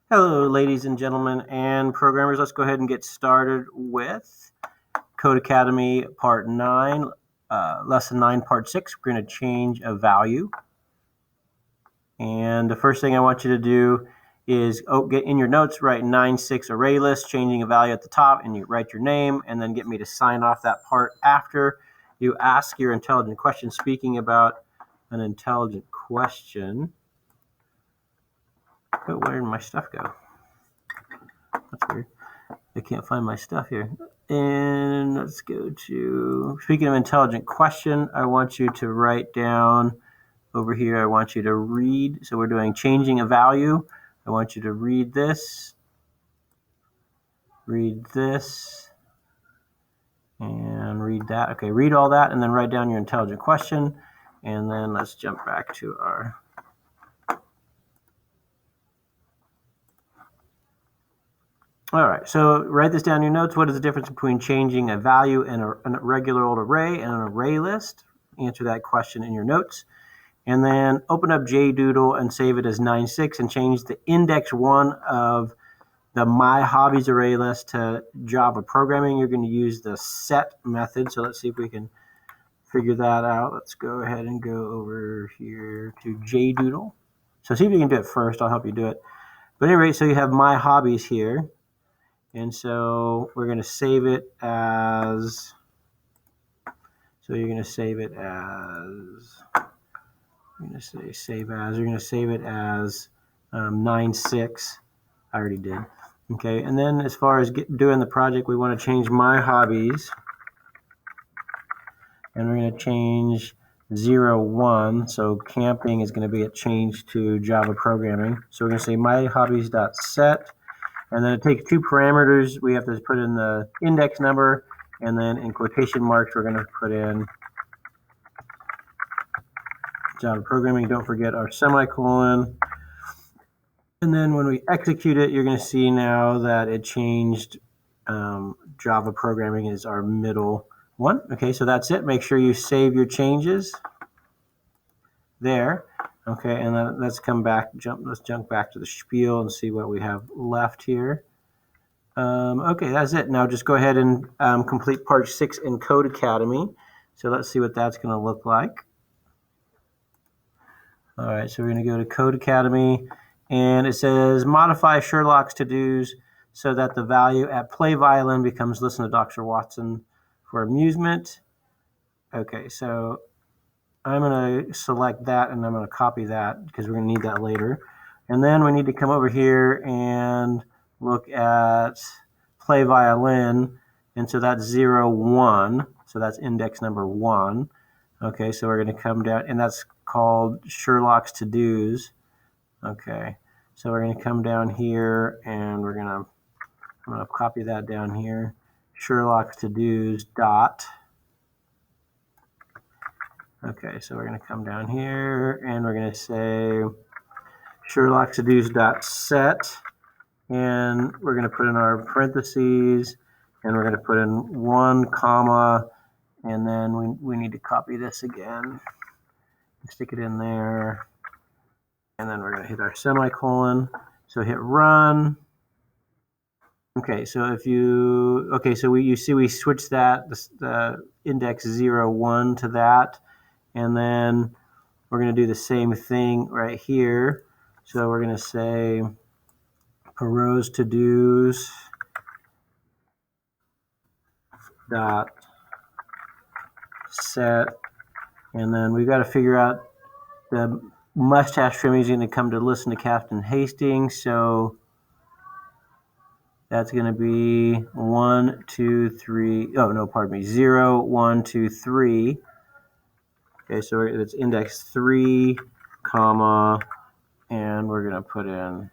Hello, ladies and gentlemen and programmers. Let's go ahead and get started with CodeAcademy Part 9, Lesson 9, Part 6. We're going to change a value. And the first thing I want you to do is get in your notes, write 9.6 array list, changing a value at the top, and you write your name, and then get me to sign off that part after you ask your intelligent question. Speaking about an intelligent question, oh, where did my stuff go? That's weird. I can't find my stuff here. And let's go to, speaking of intelligent question, I want you to write down over here, I want you to read. So we're doing changing a value. I want you to read this, and read that. Okay, read all that and then write down your intelligent question. And then let's jump back to our All right, so write this down in your notes. What is the difference between changing a value in a regular old array and an array list? Answer that question in your notes. And then open up JDoodle and save it as 9.6 and change the index 1 of the My Hobbies array list to Java programming. You're going to use the set method. So let's see if we can figure that out. Let's go ahead and go over here to JDoodle. So see if you can do it first. I'll help you do it. But anyway, so you have My Hobbies here. And so we're going to save it as, you're going to save it as 9.6. I already did. Okay, and then as far as doing the project, we want to change My Hobbies. And we're going to change 0.1. So camping is going to be a change to Java programming. So we're going to say myhobbies.set. And then it takes two parameters. We have to put in the index number, and then in quotation marks, we're going to put in Java programming. Don't forget our semicolon. And then when we execute it, you're going to see now that it changed. Java programming is our middle one. Okay, so that's it. Make sure you save your changes there. Okay, and then let's come back. Let's jump back to the spiel and see what we have left here. Okay, that's it. Now just go ahead and complete part 6 in CodeAcademy. So let's see what that's going to look like. All right, so we're going to go to CodeAcademy, and it says modify Sherlock's to-dos so that the value at play violin becomes listen to Dr. Watson for amusement. Okay, so I'm going to select that, and I'm going to copy that because we're going to need that later. And then we need to come over here and look at play violin, and so that's 0.1, so that's index number 1. Okay, so we're going to come down, and that's called Sherlock's to-dos. Okay, so we're going to come down here, and I'm going to copy that down here. Sherlock's to-dos dot. Okay, so we're going to come down here, and we're going to say Sherlock's to-dos dot set, and we're going to put in our parentheses, and we're going to put in 1 comma, and then we need to copy this again, stick it in there, and then we're going to hit our semicolon. So hit run. Okay, so you see we switched that, the index 0.1 to that, and then we're going to do the same thing right here. So we're going to say Perot's to-dos dot set, and then we've got to figure out the mustache trim is going to come to listen to Captain Hastings. So that's going to be 1, 2, 3. Oh no, pardon me. 0, 1, 2, 3. Okay, so it's index 3, comma, and we're going to put in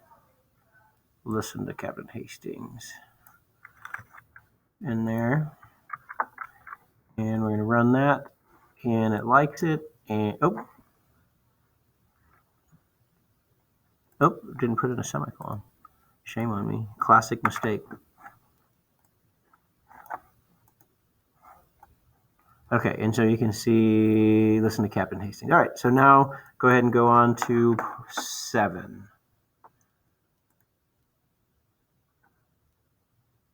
listen to Captain Hastings in there, and we're going to run that, and it likes it, and didn't put in a semicolon. Shame on me. Classic mistake. Okay, and so you can see listen to Captain Hastings. All right, so now go ahead and go on to 7.